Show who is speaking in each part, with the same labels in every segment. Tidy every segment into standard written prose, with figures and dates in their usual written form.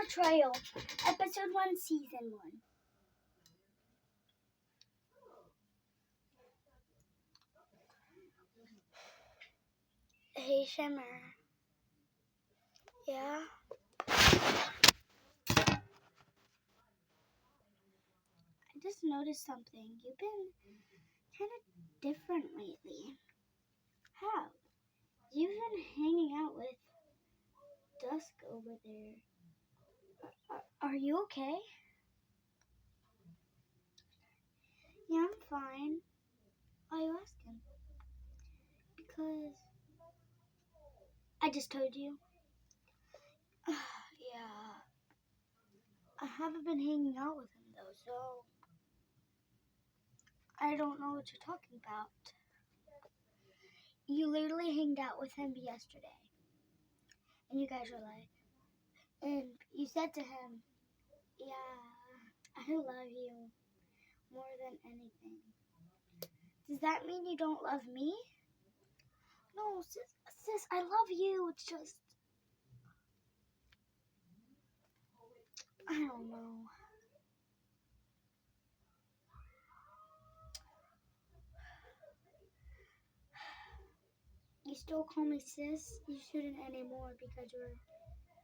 Speaker 1: Betrayal, Episode 1, Season 1. Hey, Shimmer. Yeah? I just noticed something. You've been kind of different lately. How? You've been hanging out with Dusk over there. Are you okay? Yeah, I'm fine. Why are you asking? Because I just told you. Yeah. I haven't been hanging out with him though, so I don't know what you're talking about. You literally hanged out with him yesterday. And you guys were like, and you said to him, yeah, I love you more than anything. Does that mean you don't love me? No, sis, I love you. It's just, I don't know. You still call me sis? You shouldn't anymore because we're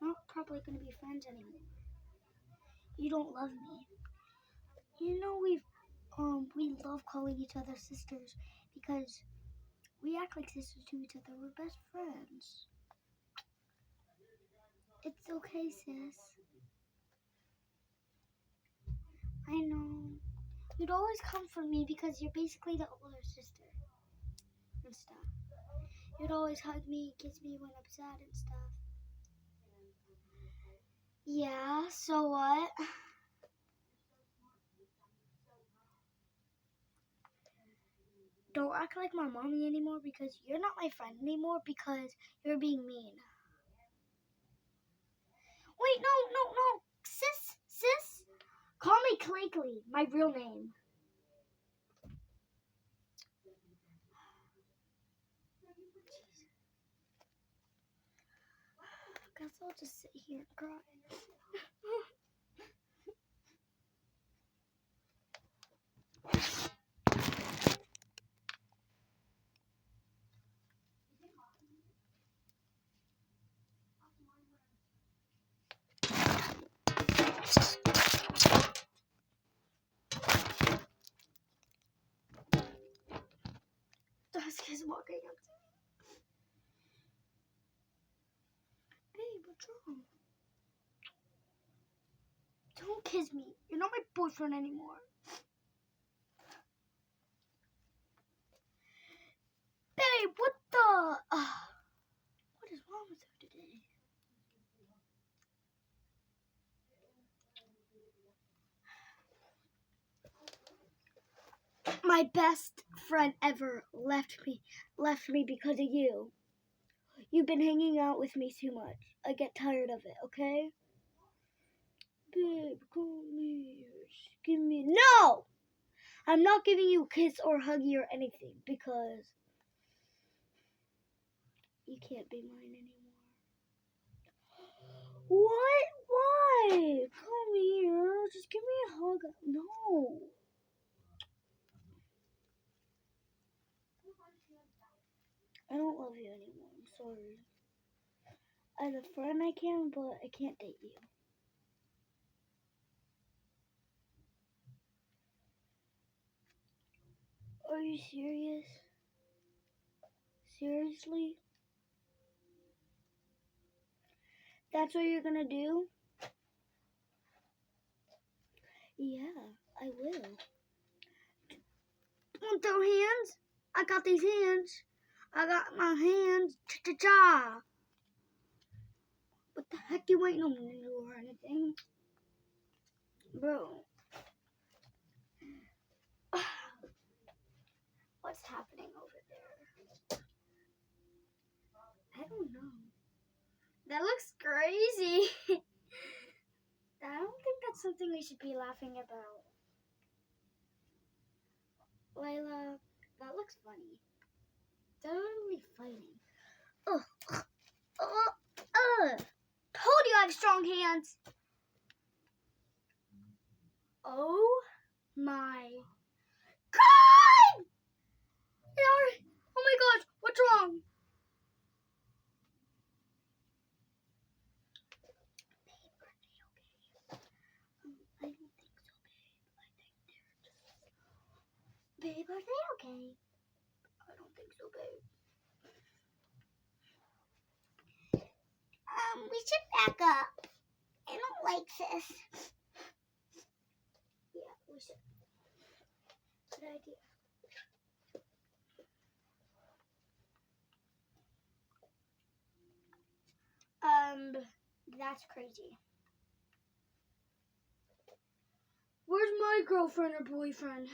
Speaker 1: not probably going to be friends anymore. You don't love me. You know we love calling each other sisters because we act like sisters to each other. We're best friends. It's okay, sis. I know. You'd always come for me because you're basically the older sister and stuff. You'd always hug me, kiss me when I'm sad and stuff. Yeah, so what? Don't act like my mommy anymore because you're not my friend anymore because you're being mean. Wait, no. Sis. Call me Clankley, my real name. Guess I'll just sit here and cry. Dusk is walking up to me. Babe, what's wrong? Don't kiss me. You're not my boyfriend anymore. Babe, what the? What is wrong with her today? My best friend ever left me because of you. You've been hanging out with me too much. I get tired of it, okay? Babe, come here. Give me... No! I'm not giving you a kiss or huggy or anything because you can't be mine anymore. What? Why? Come here. Just give me a hug. No. I don't love you anymore. I'm sorry. As a friend I can, but I can't date you. Are you serious? Seriously? That's what you're gonna do? Yeah, I will. Want those hands? I got these hands. I got my hands. Cha-cha-cha. What the heck you waiting on me to do or anything? Bro. What's happening over there? I don't know. That looks crazy. I don't think that's something we should be laughing about. Layla, that looks funny. They're literally fighting. Ugh. Told you I have strong hands. Oh my God! Oh my gosh, what's wrong? I don't think so, babe. Babe, are they okay? I don't think so, babe. We should back up. I don't like this. Yeah, we should. Good idea. That's crazy. Where's my girlfriend or boyfriend?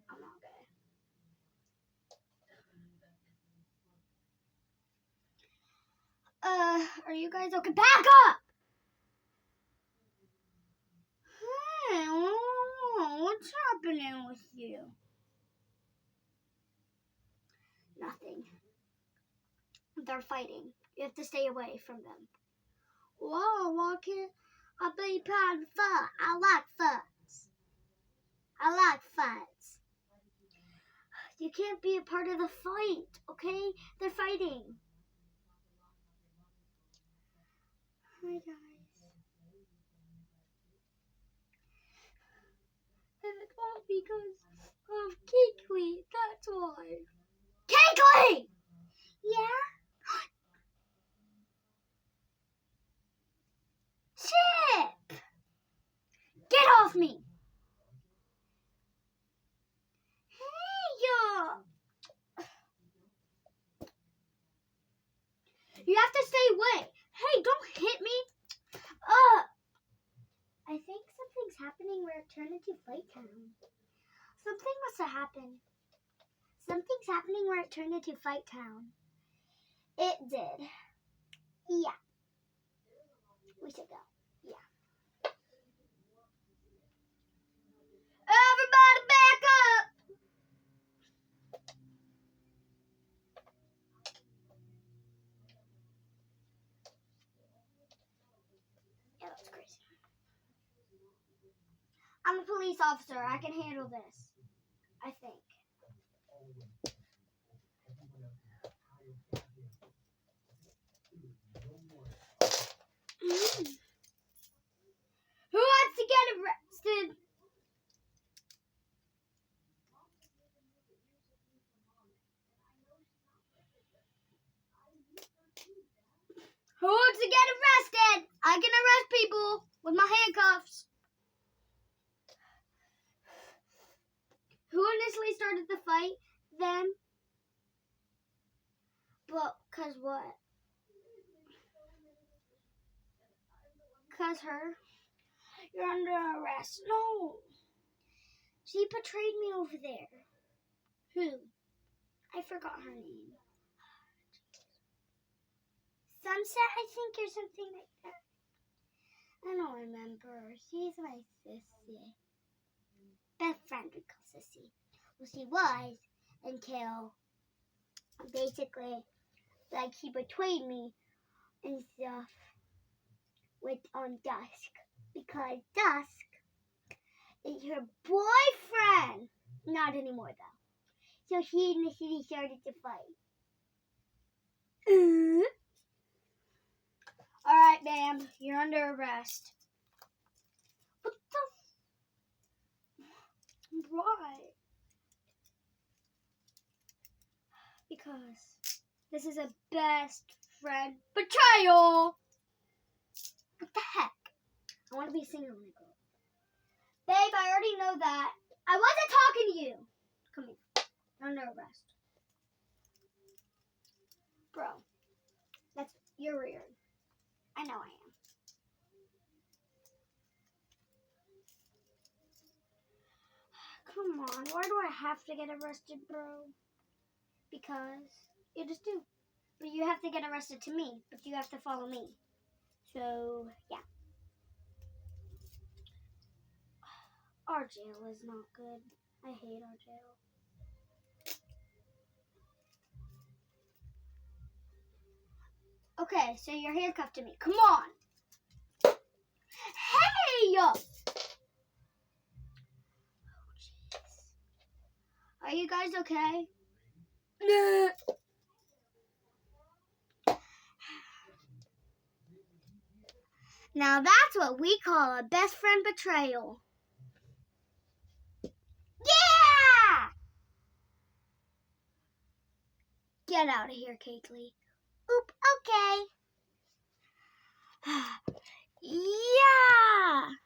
Speaker 1: I'm not gay. Are you guys okay? Back up! Hey, what's happening with you? Nothing. They're fighting. You have to stay away from them. Whoa, why can't I be part of fun? I like funs. I like fights. You can't be a part of the fight, okay? They're fighting. Hi, guys. And it's all because of Keekly. That's why. Keekly! Yeah? Chip! Get off me! You have to stay away. Hey, don't hit me. I think something's happening where it turned into Fight Town. Something must have happened. Something's happening where it turned into Fight Town. It did. Yeah. We should go. Yeah. Everybody back up! Yeah, that's crazy. I'm a police officer. I can handle this. I think. Who wants to get arrested? Who wants to get arrested? I can arrest people with my handcuffs. Who initially started the fight? Them. But, cause what? Cause her. You're under arrest. No. She betrayed me over there. Who? I forgot her name. Sunset, I think, or something like that. I don't remember. She's my sissy. Best friend we call sissy. Well, she was until basically, like, she betrayed me and stuff with on Dusk. Because Dusk is her boyfriend. Not anymore, though. So she initially started to fight. Alright, ma'am. You're under arrest. What the? Why? Because this is a best friend betrayal. What the heck? I want to be a singer when I grow up. Babe, I already know that. I wasn't talking to you. Come here. You're under arrest. Bro, you're weird. I know I am. Come on, why do I have to get arrested, bro? Because you just do. But you have to get arrested to me, but you have to follow me. So, yeah. Our jail is not good. I hate our jail. Okay, so you're handcuffed to me. Come on. Hey! Are you guys okay? Now that's what we call a best friend betrayal. Yeah! Get out of here, Caitlin. Oop, okay. Yeah!